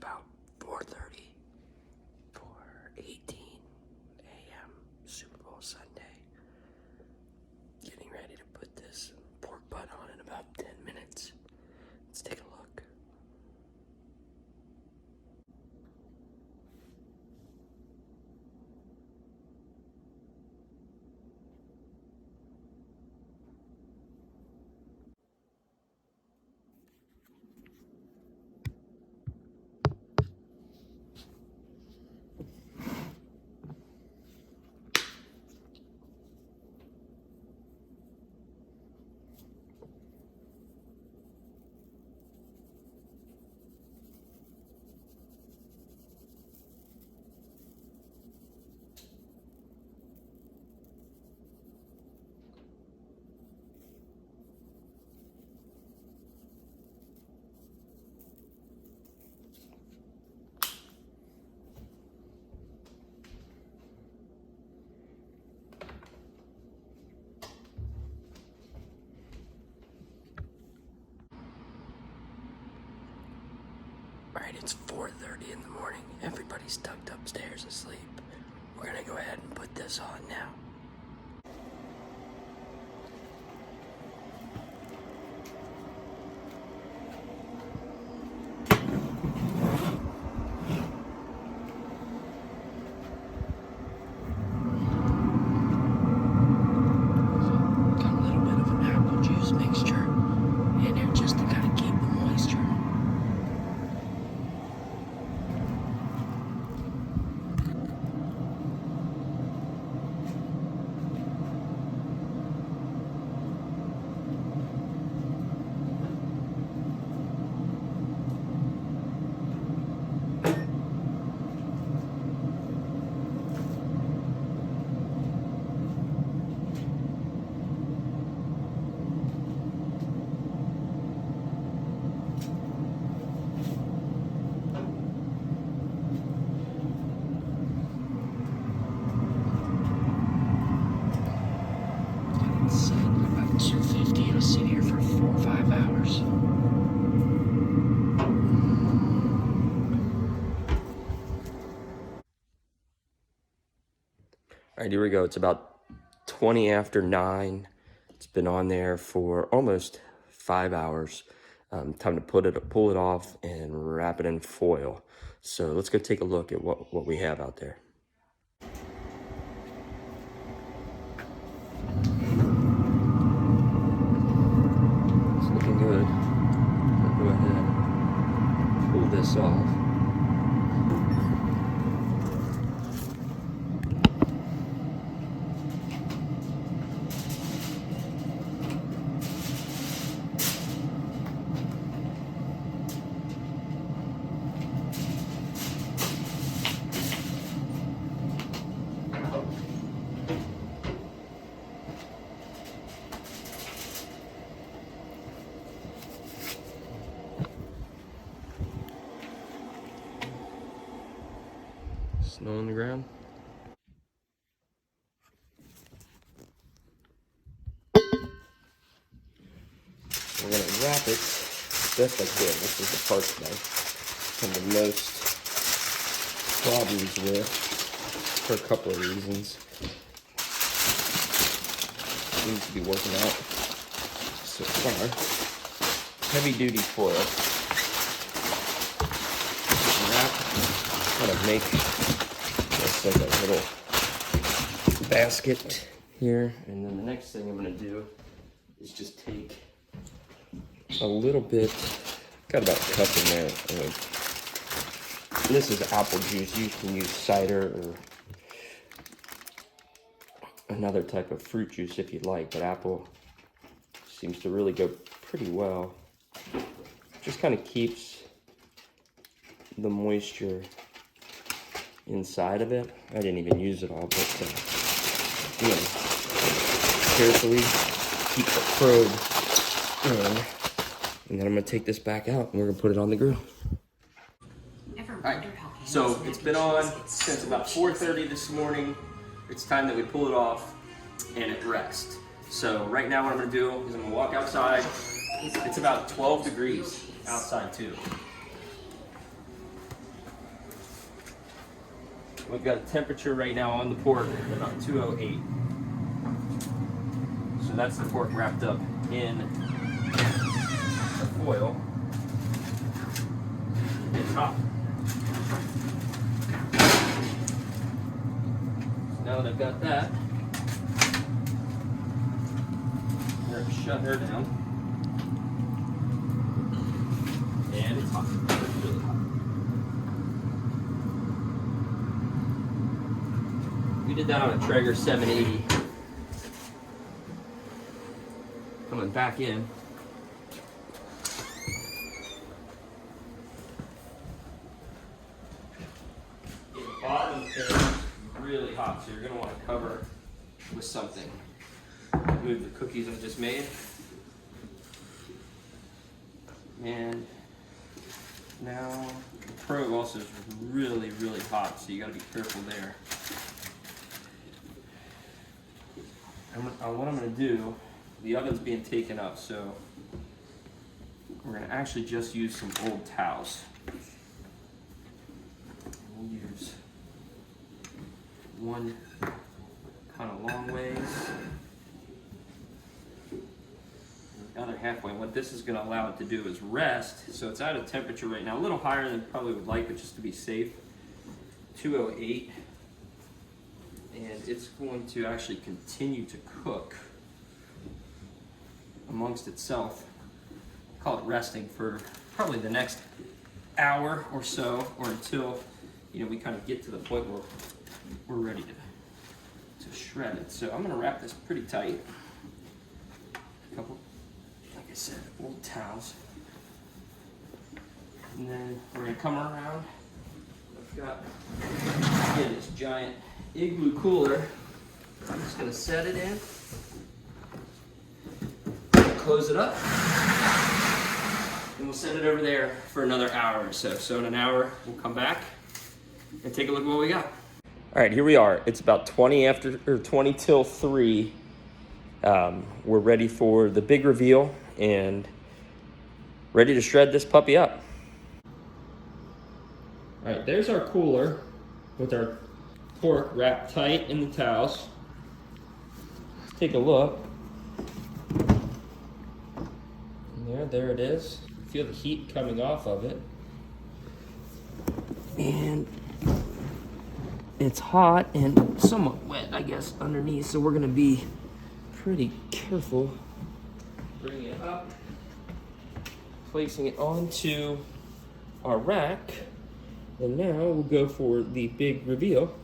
about 4:30 for 18 a.m. Super Bowl Sunday. Getting ready to put this pork butt on in about 10 minutes. Let's take a look. Alright, it's 4:30 in the morning. Everybody's tucked upstairs asleep. We're gonna go ahead and put this on now. Got a little bit of an apple juice mixture in there just to kind of keep the moisture. It's about 250. It'll sit here for 4 or 5 hours. All right, here we go. It's about 20 after 9. It's been on there for almost 5 hours. Time to pull it off and wrap it in foil. So let's go take a look at what we have out there. It's looking good. I'll go ahead and pull this off. Snow on the ground. We're gonna wrap it best I can. This is the part that I have the most problems with for a couple of reasons. Seems to be working out so far. Heavy duty foil. Wrap, kind of make this like a little basket here. And then the next thing I'm gonna do is just take a little bit, got about a cup in there. This is apple juice. You can use cider or another type of fruit juice if you'd like, but apple seems to really go pretty well. Just kind of keeps the moisture inside of it. I didn't even use it all, but you know, carefully keep the probe in. And then I'm gonna take this back out and we're gonna put it on the grill. Alright, so it's been on since about 4:30 this morning. It's time that we pull it off and it rests. So right now what I'm gonna do is I'm gonna walk outside. It's about 12 degrees outside too. We've got a temperature right now on the pork about 208. So that's the pork wrapped up in the foil. It's hot. So now that I've got that, I'm going to shut her down. And it's hot. It's really hot. We did that on a Traeger 780. Coming back in. The bottom is really hot, so you're going to want to cover with something. Move the cookies I just made. And now the probe also is really, really hot, so you got to be careful there. What I'm going to do, the oven's being taken up, so we're going to actually just use some old towels. We'll use one kind of long ways, and the other halfway. What this is going to allow it to do is rest, so it's at a temperature right now, a little higher than probably would like, but just to be safe, 208. And it's going to actually continue to cook amongst itself. Call it resting for probably the next hour or so, or until we kind of get to the point where we're ready to shred it. So I'm going to wrap this pretty tight. A couple, like I said, old towels, and then we're going to come around. I've got again this giant igloo cooler. I'm just going to set it in, close it up, and we'll set it over there for another hour or so. So in an hour, we'll come back and take a look at what we got. All right, here we are. It's about 20 till 3. We're ready for the big reveal and ready to shred this puppy up. All right, there's our cooler with our pork wrapped tight in the towels. Let's take a look. And there it is. Feel the heat coming off of it. And it's hot and somewhat wet, I guess, underneath, so we're gonna be pretty careful. Bring it up, placing it onto our rack, and now we'll go for the big reveal.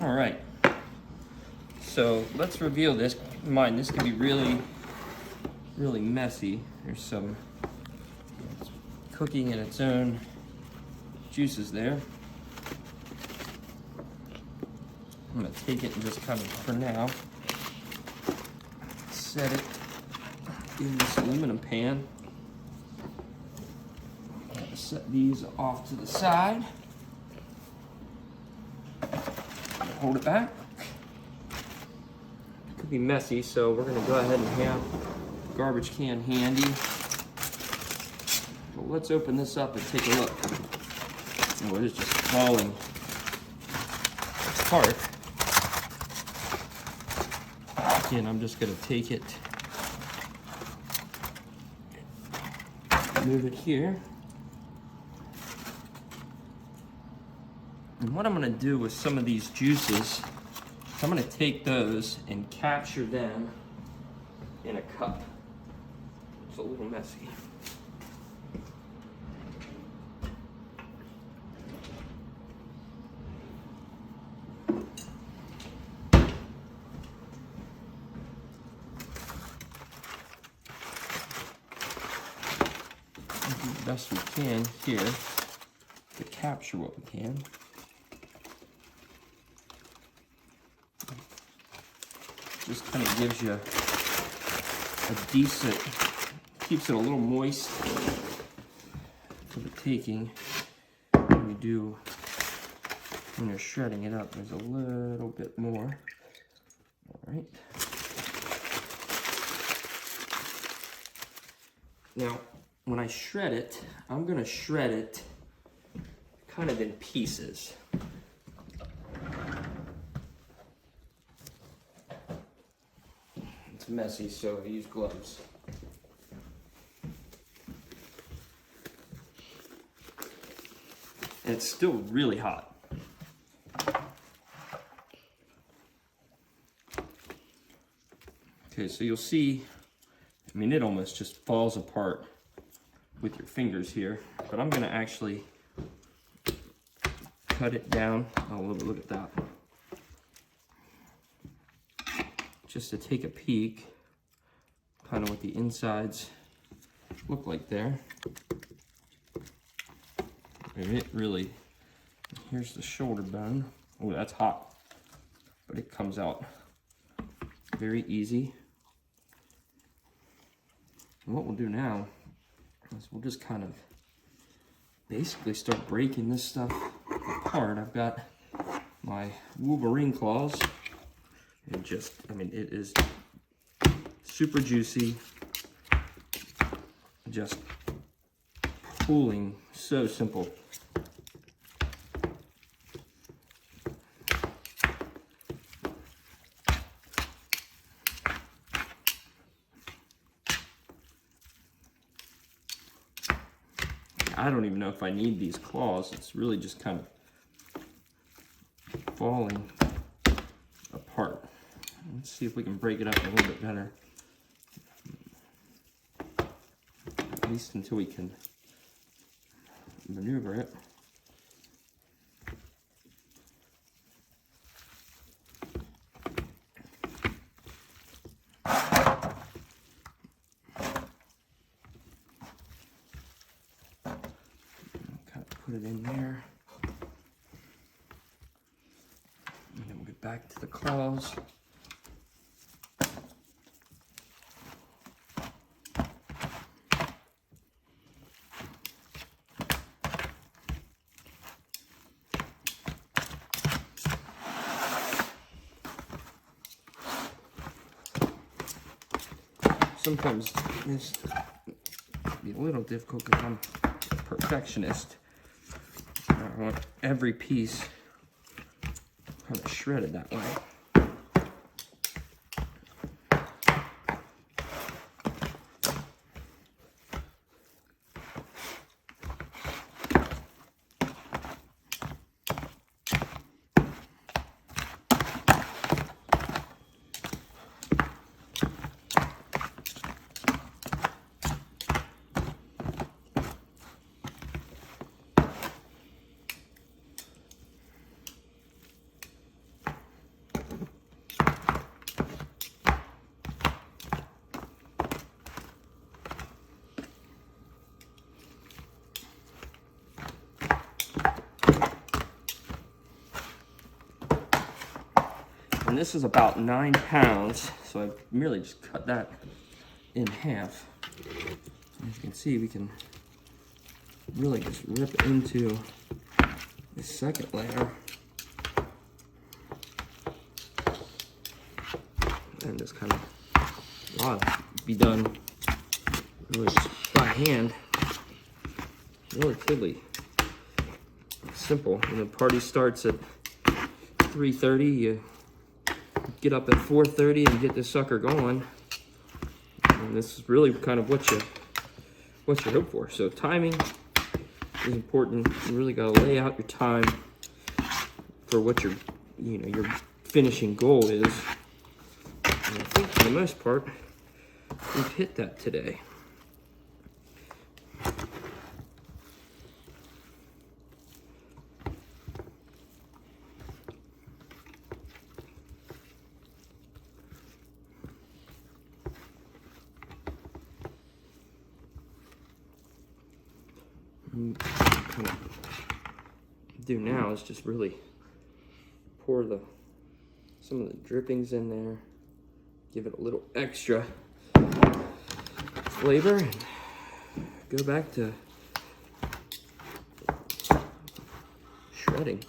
All right, so let's reveal this. Keep in mind, this can be really, really messy. There's some cooking in its own juices there. I'm gonna take it and just kind of, for now, set it in this aluminum pan. Set these off to the side. Hold it back. It could be messy, so we're gonna go ahead and have the garbage can handy. Well, let's open this up and take a look. Oh, it is just falling apart. Again, I'm just gonna take it, move it here. And what I'm gonna do with some of these juices, I'm gonna take those and capture them in a cup. It's a little messy. Do the best we can here to capture what we can. Just kind of gives you a decent, keeps it a little moist for the taking. And do when you're shredding it up. There's a little bit more. All right. Now, when I shred it, I'm gonna shred it kind of in pieces. It's messy, so I use gloves. And it's still really hot. Okay, so you'll see, I mean, it almost just falls apart with your fingers here, but I'm gonna actually cut it down. Oh, look at that. Just to take a peek, kind of what the insides look like there. And it really, here's the shoulder bone. Oh, that's hot, but it comes out very easy. And what we'll do now is we'll just kind of basically start breaking this stuff apart. I've got my Wolverine claws, and just, I mean, it is super juicy, just pulling, so simple. I don't even know if I need these claws. It's really just kind of falling apart. Let's see if we can break it up a little bit better. At least until we can maneuver it. Put it in there, and then we'll get back to the claws. Sometimes this can be a little difficult because I'm a perfectionist. I want every piece kind of shredded that way. And this is about 9 pounds, so I merely just cut that in half. As you can see, we can really just rip into the second layer and just kind of be done really just by hand. Relatively simple. When the party starts at 3:30, you get up at 4:30 and get this sucker going. And this is really kind of what you hope for. So timing is important. You really got to lay out your time for what your finishing goal is. And I think for the most part, we've hit that today. Kind of do now is just really pour some of the drippings in there, give it a little extra flavor, and go back to already.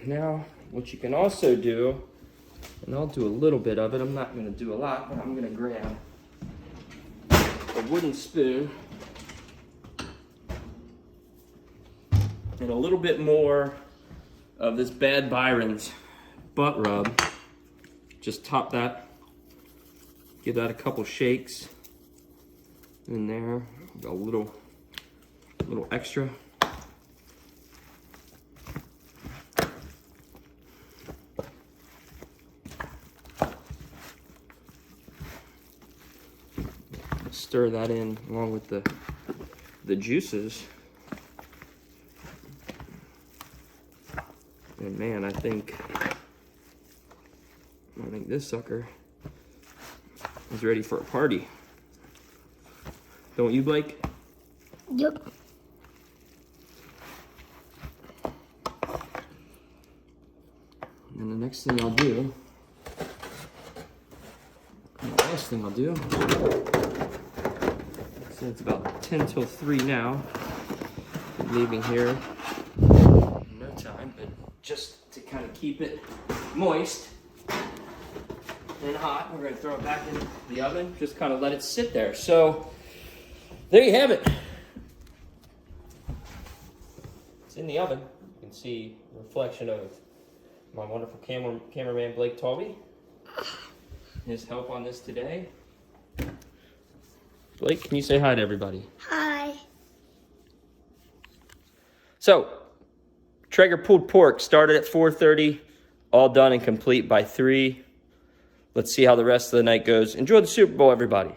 Now, what you can also do, and I'll do a little bit of it, I'm not going to do a lot, but I'm going to grab a wooden spoon and a little bit more of this Bad Byron's butt rub. Just top that, give that a couple shakes in there, got a little extra. Stir that in along with the juices. And man, I think this sucker is ready for a party. Don't you, Blake? Yep. And the next thing I'll do, the last thing I'll do, so it's about 10 till 3 now. I'm leaving here in no time, but just to kind of keep it moist and hot, we're going to throw it back in the oven, just kind of let it sit there. So there you have it. It's in the oven. You can see a reflection of my wonderful cameraman Blake Tolby. His help on this today. Blake, can you say hi to everybody? Hi. So, Traeger pulled pork started at 4:30, all done and complete by 3. Let's see how the rest of the night goes. Enjoy the Super Bowl, everybody.